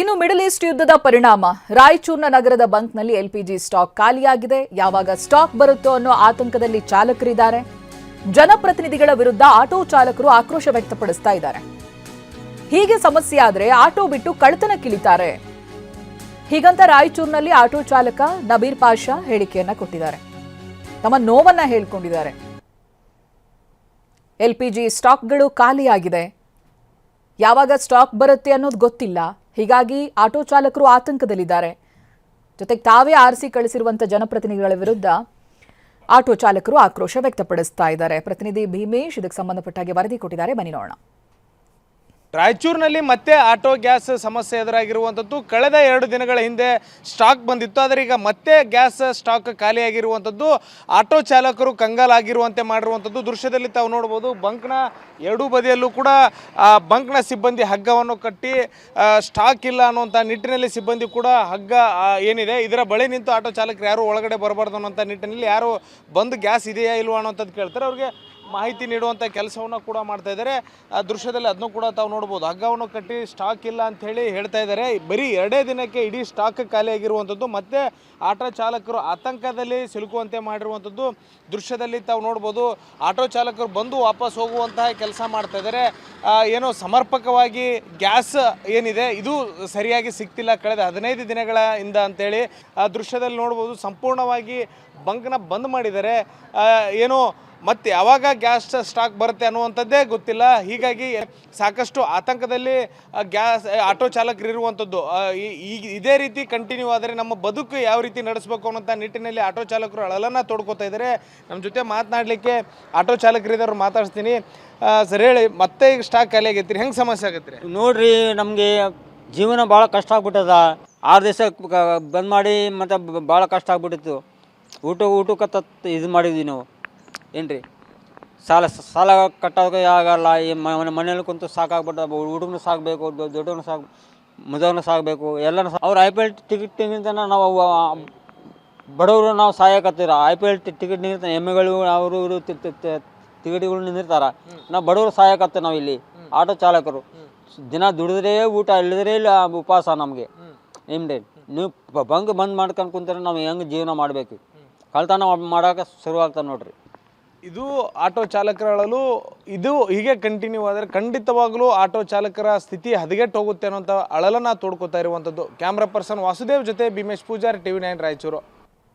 ಇನ್ನು middle East ಯುದ್ಧದ ಪರಿಣಾಮ ರಾಯಚೂರಿನ ನಗರದ ಬಂಕ್ನಲ್ಲಿ ಎಲ್ಪಿಜಿ ಸ್ಟಾಕ್ ಖಾಲಿಯಾಗಿದೆ. ಯಾವಾಗ ಸ್ಟಾಕ್ ಬರುತ್ತೋ ಅನ್ನೋ ಆತಂಕದಲ್ಲಿ ಚಾಲಕರಿದ್ದಾರೆ. ಜನಪ್ರತಿನಿಧಿಗಳ ವಿರುದ್ಧ ಆಟೋ ಚಾಲಕರು ಆಕ್ರೋಶ ವ್ಯಕ್ತಪಡಿಸ್ತಾ ಇದ್ದಾರೆ. ಹೀಗೆ ಸಮಸ್ಯೆ ಆದ್ರೆ ಆಟೋ ಬಿಟ್ಟು ಕಳ್ಳತನಕ್ಕಿಳಿತಾರೆ. ಹೀಗಂತ ರಾಯಚೂರಿನಲ್ಲಿ ಆಟೋ ಚಾಲಕ ನಬೀರ್ ಪಾಷಾ ಹೇಳಿಕೆಯನ್ನ ಕೊಟ್ಟಿದ್ದಾರೆ. ತಮ್ಮ ನೋವನ್ನ ಹೇಳ್ಕೊಂಡಿದ್ದಾರೆ. ಎಲ್ಪಿಜಿ ಸ್ಟಾಕ್ಗಳು ಖಾಲಿಯಾಗಿದೆ. ಯಾವಾಗ ಸ್ಟಾಕ್ ಬರುತ್ತೆ ಅನ್ನೋದು ಗೊತ್ತಿಲ್ಲ. ಹೀಗಾಗಿ ಆಟೋ ಚಾಲಕರು ಆತಂಕದಲ್ಲಿದ್ದಾರೆ. ಜೊತೆಗೆ ತಾವೇ ಆರಿಸಿ ಕಳಿಸಿರುವಂತಹ ಜನಪ್ರತಿನಿಧಿಗಳ ವಿರುದ್ಧ ಆಟೋ ಚಾಲಕರು ಆಕ್ರೋಶ ವ್ಯಕ್ತಪಡಿಸ್ತಾ ಇದ್ದಾರೆ. ಪ್ರತಿನಿಧಿ ಭೀಮೇಶ್ ಇದಕ್ಕೆ ಸಂಬಂಧಪಟ್ಟ ಹಾಗೆ ವರದಿ ಕೊಟ್ಟಿದ್ದಾರೆ. ಬನ್ನಿ ನೋಡೋಣ. ರಾಯಚೂರಿನಲ್ಲಿ ಮತ್ತೆ ಆಟೋ ಗ್ಯಾಸ್ ಸಮಸ್ಯೆ ಎದುರಾಗಿರುವಂಥದ್ದು ಕಳೆದ 2 ದಿನಗಳ ಹಿಂದೆ ಸ್ಟಾಕ್ ಬಂದಿತ್ತು. ಆದರೆ ಈಗ ಮತ್ತೆ ಗ್ಯಾಸ್ ಸ್ಟಾಕ್ ಖಾಲಿಯಾಗಿರುವಂಥದ್ದು ಆಟೋ ಚಾಲಕರು ಕಂಗಾಲಾಗಿರುವಂತೆ ಮಾಡಿರುವಂಥದ್ದು ದೃಶ್ಯದಲ್ಲಿ ತಾವು ನೋಡ್ಬೋದು. ಬಂಕ್ನ ಎರಡೂ ಬದಿಯಲ್ಲೂ ಕೂಡ ಬಂಕ್ನ ಸಿಬ್ಬಂದಿ ಹಗ್ಗವನ್ನು ಕಟ್ಟಿ ಸ್ಟಾಕ್ ಇಲ್ಲ ಅನ್ನುವಂಥ ನಿಟ್ಟಿನಲ್ಲಿ ಸಿಬ್ಬಂದಿ ಕೂಡ ಹಗ್ಗ ಏನಿದೆ ಇದರ ಬಳಿ ನಿಂತು ಆಟೋ ಚಾಲಕರು ಯಾರು ಒಳಗಡೆ ಬರಬಾರ್ದು ಅನ್ನೋಂಥ ನಿಟ್ಟಿನಲ್ಲಿ ಯಾರು ಬಂದು ಗ್ಯಾಸ್ ಇದೆಯಾ ಇಲ್ವಾ ಅನ್ನೋಂಥದ್ದು ಕೇಳ್ತಾರೆ. ಅವ್ರಿಗೆ ಮಾಹಿತಿ ನೀಡುವಂಥ ಕೆಲಸವನ್ನು ಕೂಡ ಮಾಡ್ತಾ ಇದ್ದಾರೆ. ಆ ದೃಶ್ಯದಲ್ಲಿ ಅದನ್ನು ಕೂಡ ತಾವು ನೋಡ್ಬೋದು. ಹಗ್ಗವನ್ನು ಕಟ್ಟಿ ಸ್ಟಾಕ್ ಇಲ್ಲ ಅಂತ ಹೇಳಿ ಹೇಳ್ತಾ ಇದ್ದಾರೆ. ಬರೀ 2 ದಿನಕ್ಕೆ ಇಡೀ ಸ್ಟಾಕ್ ಖಾಲಿಯಾಗಿರುವಂಥದ್ದು ಮತ್ತೆ ಆಟೋ ಚಾಲಕರು ಆತಂಕದಲ್ಲಿ ಸಿಲುಕುವಂತೆ ಮಾಡಿರುವಂಥದ್ದು ದೃಶ್ಯದಲ್ಲಿ ತಾವು ನೋಡ್ಬೋದು. ಆಟೋ ಚಾಲಕರು ಬಂದು ವಾಪಸ್ ಹೋಗುವಂತಹ ಕೆಲಸ ಮಾಡ್ತಾ ಇದ್ದಾರೆ. ಏನೋ ಸಮರ್ಪಕವಾಗಿ ಗ್ಯಾಸ್ ಏನಿದೆ ಇದು ಸರಿಯಾಗಿ ಸಿಗ್ತಿಲ್ಲ ಕಳೆದ 15 ದಿನಗಳ ಇಂದ ಅಂತೇಳಿ ಆ ದೃಶ್ಯದಲ್ಲಿ ನೋಡ್ಬೋದು. ಸಂಪೂರ್ಣವಾಗಿ ಬಂಕ್ನ ಬಂದ್ ಮಾಡಿದ್ದಾರೆ. ಏನೋ ಮತ್ತೆ ಯಾವಾಗ ಗ್ಯಾಸ್ ಸ್ಟಾಕ್ ಬರುತ್ತೆ ಅನ್ನುವಂಥದ್ದೇ ಗೊತ್ತಿಲ್ಲ. ಹೀಗಾಗಿ ಸಾಕಷ್ಟು ಆತಂಕದಲ್ಲಿ ಆಟೋ ಚಾಲಕರು ಇರುವಂಥದ್ದು. ಈಗ ಇದೇ ರೀತಿ ಕಂಟಿನ್ಯೂ ಆದರೆ ನಮ್ಮ ಬದುಕು ಯಾವ ರೀತಿ ನಡೆಸಬೇಕು ಅನ್ನೋಂಥ ನಿಟ್ಟಿನಲ್ಲಿ ಆಟೋ ಚಾಲಕರು ಅಳಲನ್ನು ತೋಡ್ಕೋತಾ ಇದ್ದಾರೆ. ನಮ್ಮ ಜೊತೆ ಮಾತನಾಡಲಿಕ್ಕೆ ಆಟೋ ಚಾಲಕರಿದ್ದವ್ರು ಮಾತಾಡ್ತೀನಿ. ಸರಿ ಹೇಳಿ, ಮತ್ತೆ ಈಗ ಸ್ಟಾಕ್ ಖಾಲಿ ಆಗೈತಿ, ಹೆಂಗೆ ಸಮಸ್ಯೆ ಆಗತ್ತೆ? ನೋಡ್ರಿ, ನಮಗೆ ಜೀವನ ಭಾಳ ಕಷ್ಟ ಆಗ್ಬಿಟ್ಟದ. 6 ದಿವಸ ಬಂದ್ ಮಾಡಿ ಮತ್ತು ಭಾಳ ಕಷ್ಟ ಆಗ್ಬಿಟ್ಟಿತ್ತು. ಊಟಕ್ಕೆ ಇದು ಮಾಡಿದ್ವಿ ನಾವು. ಏನು ರೀ, ಸಾಲ ಕಟ್ಟೋಕೆ ಆಗಲ್ಲ. ಈ ಮನೇಲಿ ಕುಂತು ಸಾಕಾಗ್ಬಿಟ್ಟು ಹುಡುಗನು ಸಾಕಬೇಕು, ದೊಡ್ಡವನು ಮದುವನು ಸಾಕಬೇಕು, ಎಲ್ಲನೂ. ಅವ್ರು IPL ಟಿಕೆಟ್ನಿಂದ ನಾವು ಬಡವರು ನಾವು ಸಾಯಕತ್ತೀರ. IPL ಟಿಕೆಟ್ನಿಂದ ಎಮ್ಮೆಗಳು ಅವರು ಇವರು ಟಿಕೆಟ್ಗಳು ನಿಂದಿರ್ತಾರೆ. ನಾವು ಬಡವರು ಸಾಯಕತ್ತೀವಿ. ನಾವು ಇಲ್ಲಿ ಆಟೋ ಚಾಲಕರು ದಿನ ದುಡಿದ್ರೆ ಊಟ, ಇಳಿದ್ರೆ ಇಲ್ಲ ಉಪವಾಸ ನಮಗೆ. ಏನ್ರಿ, ನೀವು ಬಂಕ್ ಬಂದ್ ಮಾಡ್ಕೊಂಡು ಕುಂತಾರೆ ನಾವು ಹೆಂಗೆ ಜೀವನ ಮಾಡಬೇಕು? ಕಳ್ತನ ಮಾಡೋಕೆ ಶುರುವಾಗ್ತದೆ ನೋಡ್ರಿ. ಇದು ಆಟೋ ಚಾಲಕರಳಲು ಇದು ಹೀಗೆ ಕಂಟಿನ್ಯೂ ಆದರೆ ಖಂಡಿತವಾಗಲೂ ಆಟೋ ಚಾಲಕರ ಸ್ಥಿತಿ ಹದಗೆಟ್ಟು ಹೋಗುತ್ತೆ ಅನ್ನೋಂಥ ಅಳಲನ್ನು ತೋಡ್ಕೋತಾ ಇರುವಂಥದ್ದು. ಕ್ಯಾಮ್ರಾ ಪರ್ಸನ್ ವಾಸುದೇವ್ ಜೊತೆ ಭೀಮೇಶ್ ಪೂಜಾರಿ, TV9 ರಾಯಚೂರು.